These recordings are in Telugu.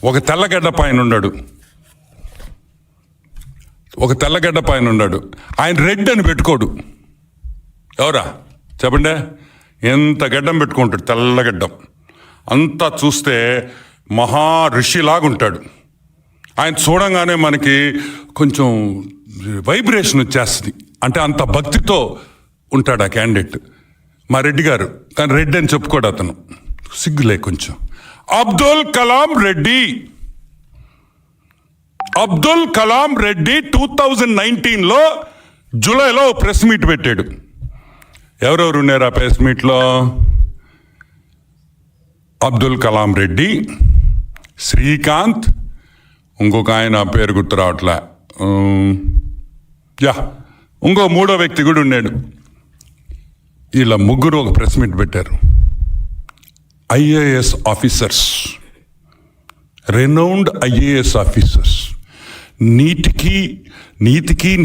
ఒక తెల్లగడ్డ పైన ఉన్నాడు. ఆయన రెడ్ అని పెట్టుకోడు. ఎవరా చెప్పండి? ఎంత గడ్డం పెట్టుకుంటాడు, తెల్లగడ్డం అంతా చూస్తే మహా ఋషిలాగుంటాడు. ఆయన చూడంగానే మనకి కొంచెం వైబ్రేషన్ వచ్చేస్తుంది. అంటే అంత భక్తితో ఉంటాడు ఆ క్యాండిడేట్, మా రెడ్డి గారు. కానీ రెడ్డి అని చెప్పుకోడు అతను, సిగ్గులే కొంచెం. అబ్దుల్ కలాం రెడ్డి 2019లో జూలైలో ప్రెస్ మీట్ పెట్టాడు. ఎవరెవరు ఉన్నారు ఆ ప్రెస్ మీట్లో? అబ్దుల్ కలాం రెడ్డి, శ్రీకాంత్, ఇంకొక ఆయన పేరు గుర్తు రావట్లే, ఇంకో మూడో వ్యక్తి కూడా ఉన్నాడు. వీళ్ళ ముగ్గురు ఒక ప్రెస్ మీట్ పెట్టారు. IAS officers, renowned IAS officers, నీతికి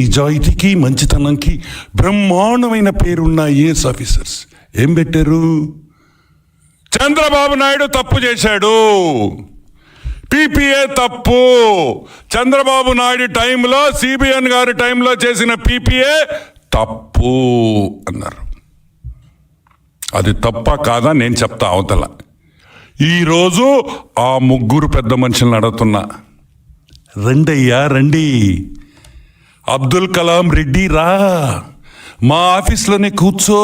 నిజాయితీకి మంచితనంకి బ్రహ్మాండమైన పేరున్న ఐఏఎస్ ఆఫీసర్స్ ఏం పెట్టారు? చంద్రబాబు నాయుడు తప్పు చేశాడు, పీపీఏ తప్పు, చంద్రబాబు నాయుడు టైంలో సిబిఎన్ గారి టైంలో చేసిన పీపీఏ తప్పు అన్నారు. అది తప్ప కాదా నేను చెప్తా అవతల. ఈరోజు ఆ ముగ్గురు పెద్ద మనుషులను అడుగుతున్నా, రండి, అబ్దుల్ కలాం రెడ్డి రా, మా ఆఫీస్లోనే కూర్చో,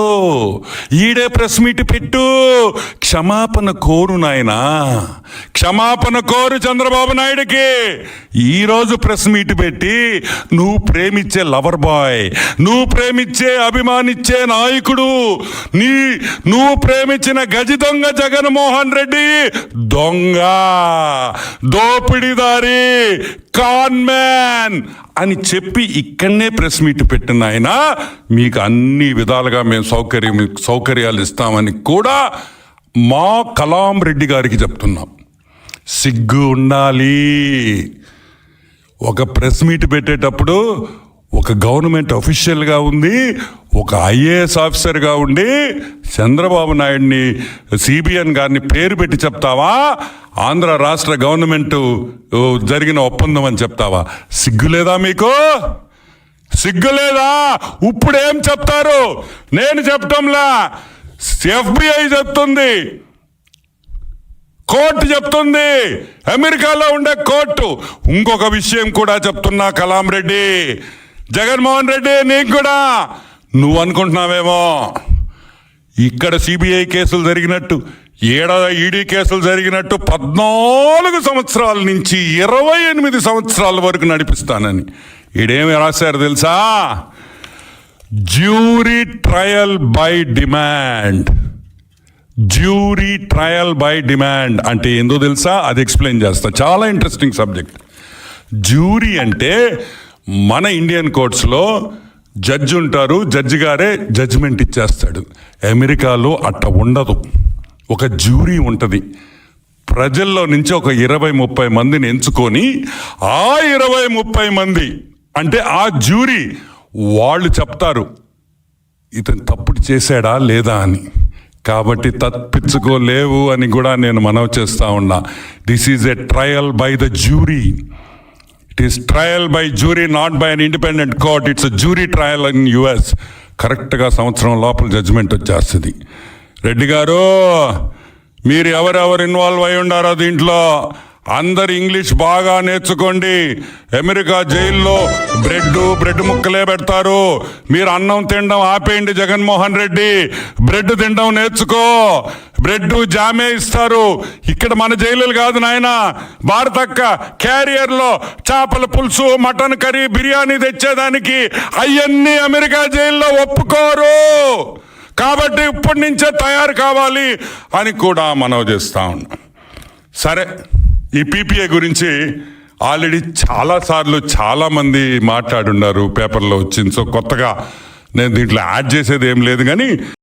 ఈడే ప్రెస్ మీట్ పెట్టు, క్షమాపణ కోరు నాయనా, క్షమాపణ కోరు చంద్రబాబు నాయుడికి. ఈరోజు ప్రెస్ మీట్ పెట్టి నువ్వు ప్రేమించే లవర్ బాయ్, నువ్వు ప్రేమించే అభిమానించే నాయకుడు, నువ్వు ప్రేమించిన గజి దొంగ జగన్మోహన్ రెడ్డి దొంగ, దోపిడీదారి, కాన్మ్యాన్ అని చెప్పి ఇక్కడనే ప్రెస్ మీట్ పెట్టిన ఆయన మీకు అన్ని విధాలుగా మేము సౌకర్యాలు ఇస్తామని కూడా మా కలాం రెడ్డి గారికి చెప్తున్నాం. సిగ్గు ఉండాలి. ఒక ప్రెస్ మీట్ పెట్టేటప్పుడు ఒక గవర్నమెంట్ అఫీషియల్గా ఉంది, ఒక ఐఏఎస్ ఆఫీసర్గా ఉండి చంద్రబాబు నాయుడిని, సిబిఎన్ గారిని పేరు పెట్టి చెప్తావా? ఆంధ్ర రాష్ట్ర గవర్నమెంట్ జరిగిన ఒప్పందం అని చెప్తావా? సిగ్గులేదా మీకు? సిగ్గులేదా? ఇప్పుడు ఏం చెప్తారు? నేను చెప్పటంలా, FBI చెప్తుంది, కోర్టు చెప్తుంది, అమెరికాలో ఉండే కోర్టు. ఇంకొక విషయం కూడా చెప్తున్నా కలాం రెడ్డి, జగన్మోహన్ రెడ్డి, నీకు కూడా నువ్వు అనుకుంటున్నావేమో ఇక్కడ సిబిఐ కేసులు జరిగినట్టు, ఈడీ కేసులు జరిగినట్టు 14 సంవత్సరాల నుంచి 28 సంవత్సరాల వరకు నడిపిస్తానని. ఈడేమి రాశారు తెలుసా? Jury trial by demand. Jury trial by demand అంటే ఏందో తెలుసా? అది ఎక్స్ప్లెయిన్ చేస్తా. చాలా ఇంట్రెస్టింగ్ సబ్జెక్ట్. జ్యూరీ అంటే మన ఇండియన్ కోర్ట్స్లో జడ్జి ఉంటారు, జడ్జి గారే జడ్జిమెంట్ ఇచ్చేస్తాడు. అమెరికాలో అట్ట ఉండదు, ఒక జ్యూరీ ఉంటుంది. ప్రజల్లో నుంచి ఒక 20-30 మందిని ఎంచుకొని ఆ 20-30 మంది అంటే ఆ జ్యూరీ వాళ్ళు చెప్తారు ఇతను తప్పుడు చేశాడా లేదా అని. కాబట్టి తప్పించుకోలేవు అని కూడా నేను మనవి చేస్తా ఉన్నా. This is a trial by the jury. It is trial by jury, not by an independent court. It's a jury trial in US. కరెక్ట్గా సంవత్సరం లోపల జడ్జిమెంట్ వచ్చేస్తుంది. రెడ్డి గారు, మీరు ఎవరెవరు ఇన్వాల్వ్ అయి ఉండారో దీంట్లో అందరు ఇంగ్లీష్ బాగా నేర్చుకోండి. అమెరికా జైల్లో బ్రెడ్ ముక్కలే పెడతారు. మీరు అన్నం తినడం ఆపేయండి. జగన్మోహన్ రెడ్డి, బ్రెడ్ తినడం నేర్చుకో. బ్రెడ్ జామే ఇస్తారు. ఇక్కడ మన జైలులు కాదు నాయన. భారతక్క క్యారియర్లో చేపల పులుసు, మటన్ కర్రీ, బిర్యానీ తెచ్చేదానికి అవన్నీ అమెరికా జైల్లో ఒప్పుకోరు. కాబట్టి ఇప్పటి నుంచే తయారు కావాలి అని కూడా మనవి చేస్తా ఉన్నాం. సరే, ఈ పీపీఏ గురించి ఆల్రెడీ చాలాసార్లు చాలామంది మాట్లాడున్నారు, పేపర్లో వచ్చింది. సో కొత్తగా నేను దీంట్లో యాడ్ చేసేది ఏం లేదు. కానీ